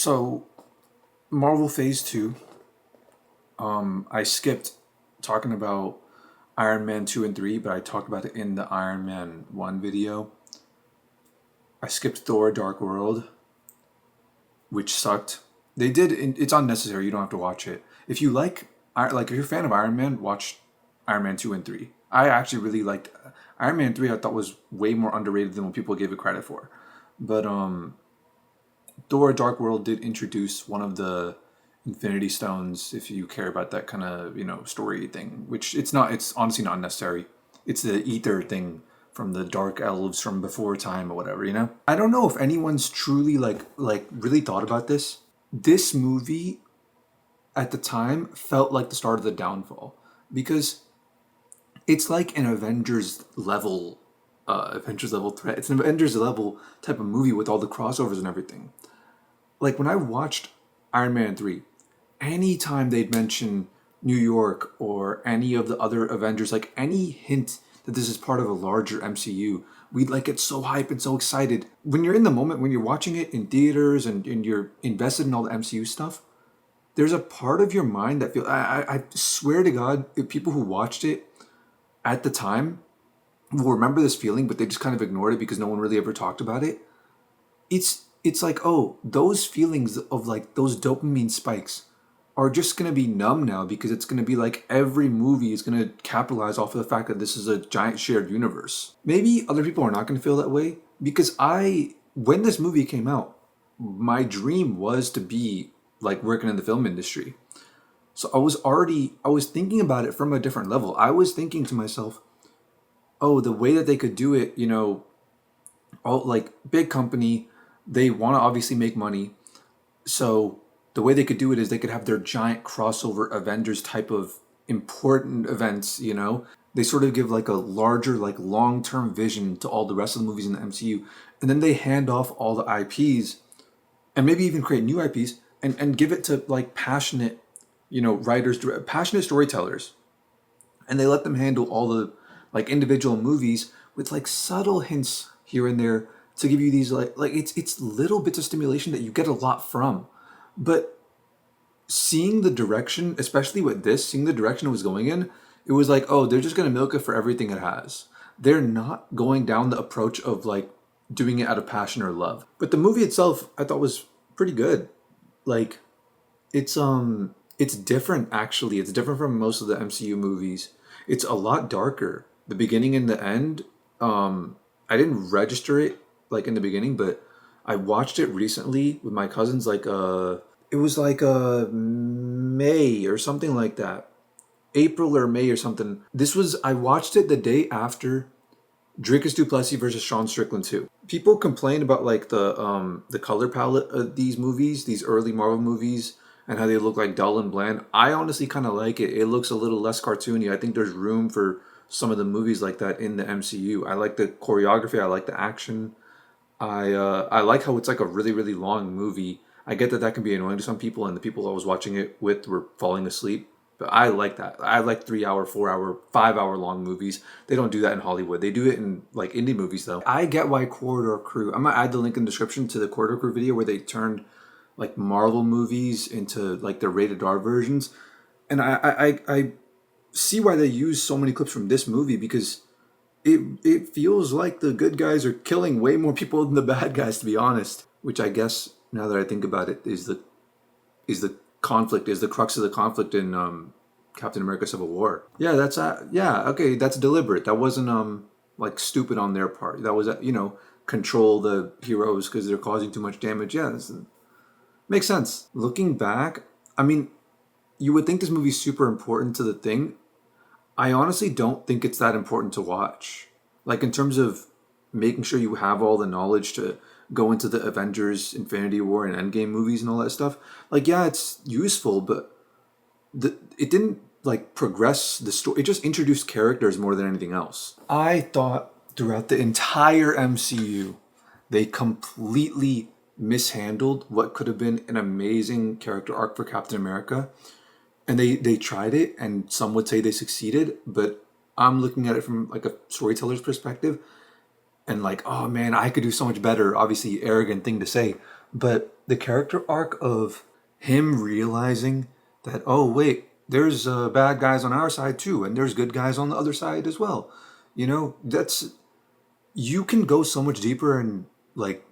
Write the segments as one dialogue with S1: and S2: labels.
S1: So, Marvel Phase 2, I skipped talking about Iron Man 2 and 3, but I talked about it in the Iron Man 1 video. I skipped Thor Dark World, which sucked. It's unnecessary, you don't have to watch it. If you if you're a fan of Iron Man, watch Iron Man 2 and 3. I actually really liked Iron Man 3, I thought was way more underrated than what people gave it credit for. But Thor Dark World did introduce one of the Infinity Stones, if you care about that kind of, story thing, which it's honestly not necessary. It's the ether thing from the dark elves from before time or whatever. I don't know if anyone's truly really thought about this. This movie at the time felt like the start of the downfall because it's like an Avengers level threat. It's an Avengers level type of movie with all the crossovers and everything. Like when I watched Iron Man 3, anytime they'd mention New York or any of the other Avengers, like any hint that this is part of a larger MCU, we'd get so hyped and so excited. When you're in the moment, when you're watching it in theaters and you're invested in all the MCU stuff, there's a part of your mind that I swear to God, if people who watched it at the time will remember this feeling, but they just kind of ignored it because no one really ever talked about it. It's like, oh, those feelings of those dopamine spikes are just going to be numb now because it's going to be like every movie is going to capitalize off of the fact that this is a giant shared universe. Maybe other people are not going to feel that way because when this movie came out, my dream was to be working in the film industry. So I was thinking about it from a different level. I was thinking to myself, oh, the way that they could do it, all big company, they want to obviously make money. So the way they could do it is they could have their giant crossover Avengers type of important events. They sort of give a larger, long-term vision to all the rest of the movies in the MCU. And then they hand off all the IPs and maybe even create new IPs and give it to passionate, writers, passionate storytellers. And they let them handle all the individual movies with subtle hints here and there to give you these it's little bits of stimulation that you get a lot from. But seeing the direction, especially with this, seeing the direction it was going in, it was oh, they're just gonna milk it for everything it has. They're not going down the approach of doing it out of passion or love. But the movie itself I thought was pretty good. Like it's different actually. It's different from most of the MCU movies. It's a lot darker. The beginning and the end, I didn't register it in the beginning, but I watched it recently with my cousins. It was May or something like that, April or May or something. I watched it the day after Dricus du Plessis versus Sean Strickland 2. People complain about the color palette of these movies, these early Marvel movies, and how they look dull and bland. I honestly kind of like it. It looks a little less cartoony. I think there's room for some of the movies like that in the MCU. I like the choreography. I like the action. I like how it's a really, really long movie. I get that can be annoying to some people, and the people I was watching it with were falling asleep. But I like that. I like 3 hour, 4 hour, 5 hour long movies. They don't do that in Hollywood. They do it in indie movies though. I get why Corridor Crew. I'm gonna add the link in the description to the Corridor Crew video where they turned Marvel movies into the rated R versions, and I see why they use so many clips from this movie because it feels like the good guys are killing way more people than the bad guys, to be honest. Which I guess now that I think about it is the conflict, is the crux of the conflict in Captain America: Civil War. Yeah, okay, that's deliberate. That wasn't stupid on their part. That was control the heroes because they're causing too much damage. Yeah, makes sense. Looking back, I mean, you would think this movie's super important to the thing. I honestly don't think it's that important to watch. In terms of making sure you have all the knowledge to go into the Avengers, Infinity War, and Endgame movies and all that stuff. Yeah, it's useful, but it didn't progress the story. It just introduced characters more than anything else. I thought throughout the entire MCU, they completely mishandled what could have been an amazing character arc for Captain America. And they tried it, and some would say they succeeded, but I'm looking at it from a storyteller's perspective, and oh man, I could do so much better. Obviously, arrogant thing to say, But the character arc of him realizing that, oh, wait, there's bad guys on our side too, and there's good guys on the other side as well. That's, you can go so much deeper and, like,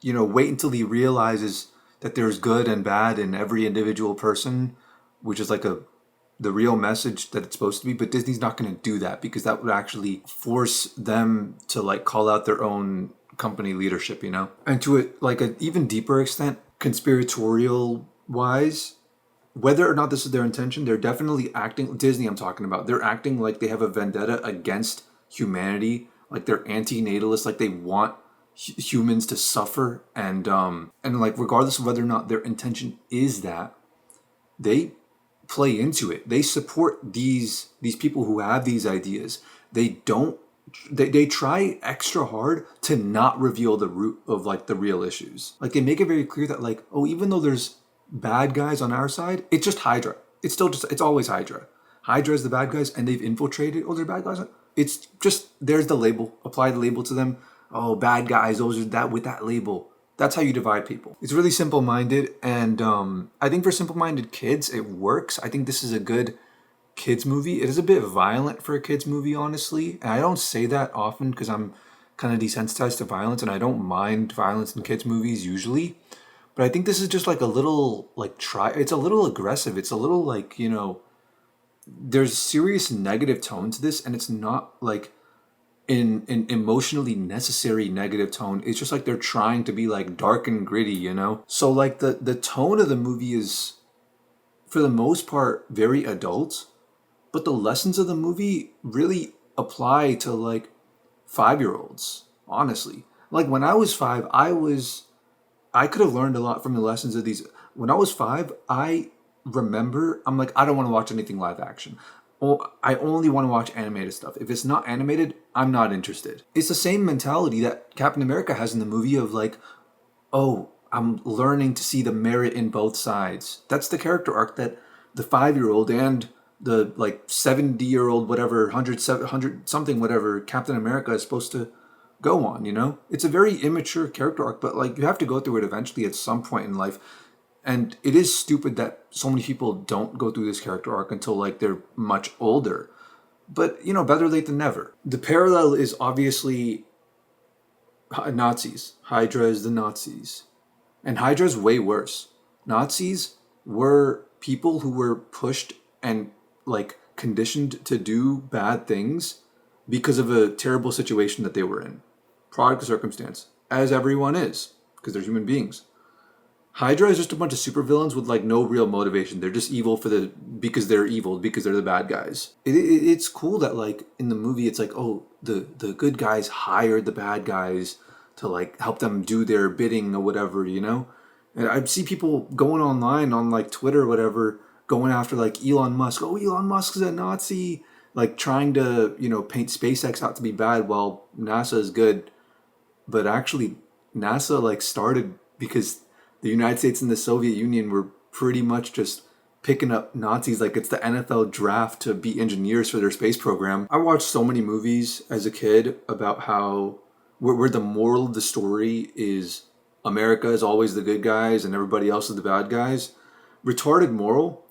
S1: wait until he realizes that there's good and bad in every individual person, which is like the real message that it's supposed to be. But Disney's not going to do that, because that would actually force them to, like, call out their own company leadership, and to it, like, an even deeper extent, conspiratorial wise, whether or not this is their intention, they're definitely acting, Disney I'm talking about, they're acting like they have a vendetta against humanity, like they're anti-natalist, like they want humans to suffer, and like, regardless of whether or not their intention is that, they play into it. They support these people who have these ideas. They don't, they try extra hard to not reveal the root of, like, the real issues. Like, they make it very clear that, like, oh, even though there's bad guys on our side, it's just Hydra. It's always Hydra. Hydra is the bad guys, and they've infiltrated. Oh, they're bad guys. It's just, there's the label. Apply the label to them. Oh, bad guys. Those are that with that label. That's how you divide people. It's really simple-minded, and I think for simple-minded kids, it works. I think this is a good kids movie. It is a bit violent for a kids movie, honestly. And I don't say that often because I'm kind of desensitized to violence, and I don't mind violence in kids movies usually. But I think this is just like a little, like, it's a little aggressive. It's a little, like, there's serious negative tone to this, and it's not like in emotionally necessary negative tone. It's just like they're ttrying to be, like, dark and gritty. So, like, the tone of the movie is, for the most part, very adult, but the lessons of the movie really apply to, like, 5-year-olds, honestly. Like, when I was 5, I could have learned a lot from the lessons of these. When I was 5, I remember, I'm like, I don't want to watch anything live action. I only want to watch animated stuff. If it's not animated, I'm not interested. It's the same mentality that Captain America has in the movie of, like, oh, I'm learning to see the merit in both sides. That's the character arc that the 5-year-old and the, like, 70-year-old, whatever, 100 something, whatever, Captain America is supposed to go on. It's a very immature character arc, but, like, you have to go through it eventually at some point in life. And it is stupid that so many people don't go through this character arc until, like, they're much older. But, better late than never. The parallel is obviously Nazis. Hydra is the Nazis. And Hydra's way worse. Nazis were people who were pushed and, like, conditioned to do bad things because of a terrible situation that they were in. Product of circumstance. As everyone is, because they're human beings. Hydra is just a bunch of supervillains with, like, no real motivation. They're just evil because they're evil, because they're the bad guys. It's cool that, like, in the movie, it's like, oh, the good guys hired the bad guys to, like, help them do their bidding or whatever. And I see people going online on, like, Twitter or whatever, going after, like, Elon Musk. Oh, Elon Musk is a Nazi. Like, trying to, paint SpaceX out to be bad while NASA is good. But actually, NASA, like, started because the United States and the Soviet Union were pretty much just picking up Nazis like it's the NFL draft to be engineers for their space program. I watched so many movies as a kid about how where the moral of the story is America is always the good guys and everybody else is the bad guys. Retarded moral.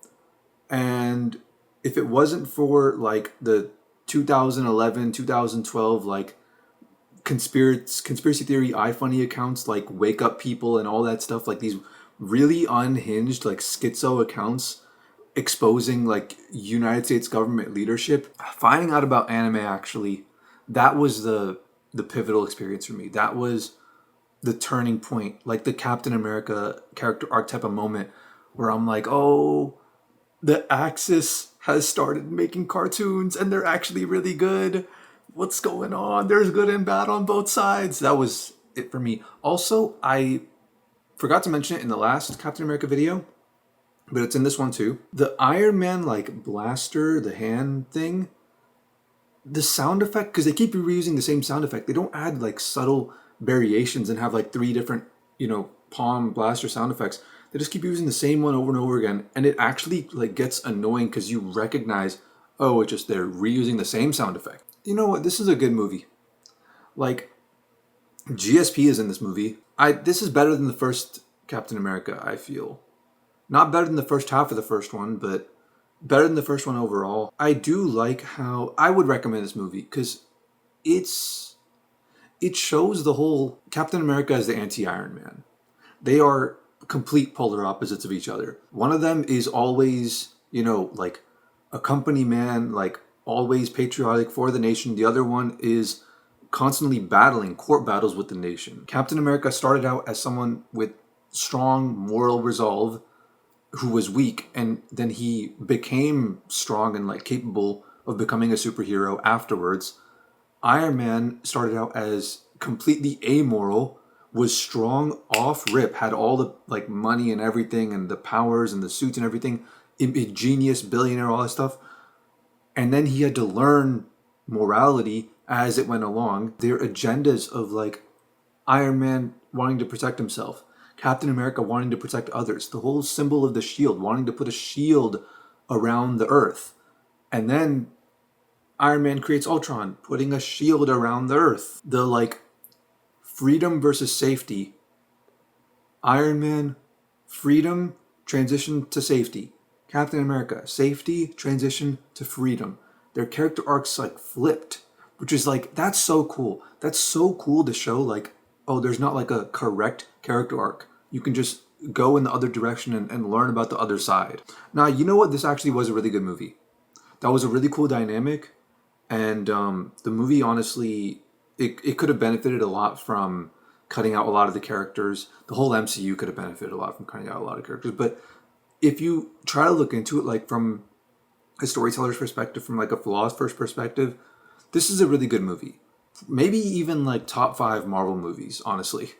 S1: And if it wasn't for, like, the 2011, 2012, like, conspiracy theory iFunny accounts, like Wake Up People and all that stuff, like these really unhinged, like, schizo accounts exposing, like, United States government leadership, finding out about anime, actually, that was the pivotal experience for me. That was the turning point, like the Captain America character archetype moment where I'm like, oh, the Axis has started making cartoons and they're actually really good. What's going on? There's good and bad on both sides. That was it for me. Also, I forgot to mention it in the last Captain America video, but it's in this one too. The Iron Man, like, blaster, the hand thing, the sound effect, because they keep reusing the same sound effect. They don't add, like, subtle variations and have, like, 3 different, palm blaster sound effects. They just keep using the same one over and over again, and it actually, like, gets annoying because you recognize, oh, it's just they're reusing the same sound effect. You know what? This is a good movie. Like, GSP is in this movie. This is better than the first Captain America, I feel. Not better than the first half of the first one, but better than the first one overall. I do like how I would recommend this movie because it's it shows the whole Captain America as the anti-Iron Man. They are complete polar opposites of each other. One of them is always, like a company man, like always patriotic for the nation. The other one is constantly battling court battles with the nation. Captain America started out as someone with strong moral resolve who was weak, and then he became strong and like capable of becoming a superhero afterwards. Iron Man started out as completely amoral, was strong off rip, had all the like money and everything and the powers and the suits and everything, genius, billionaire, all that stuff. And then he had to learn morality as it went along. Their agendas of like Iron Man wanting to protect himself, Captain America wanting to protect others, the whole symbol of the shield, wanting to put a shield around the earth. And then Iron Man creates Ultron, putting a shield around the Earth. The like freedom versus safety. Iron Man, freedom, transition to safety. Captain America, safety, transition to freedom. Their character arcs like flipped, which is like, that's so cool. That's so cool to show like, oh, there's not like a correct character arc. You can just go in the other direction and learn about the other side. Now, you know what? This actually was a really good movie. That was a really cool dynamic. And the movie, honestly, it could have benefited a lot from cutting out a lot of the characters. The whole MCU could have benefited a lot from cutting out a lot of characters. But if you try to look into it, like from a storyteller's perspective, from like a philosopher's perspective, this is a really good movie. Maybe even like top 5 Marvel movies, honestly.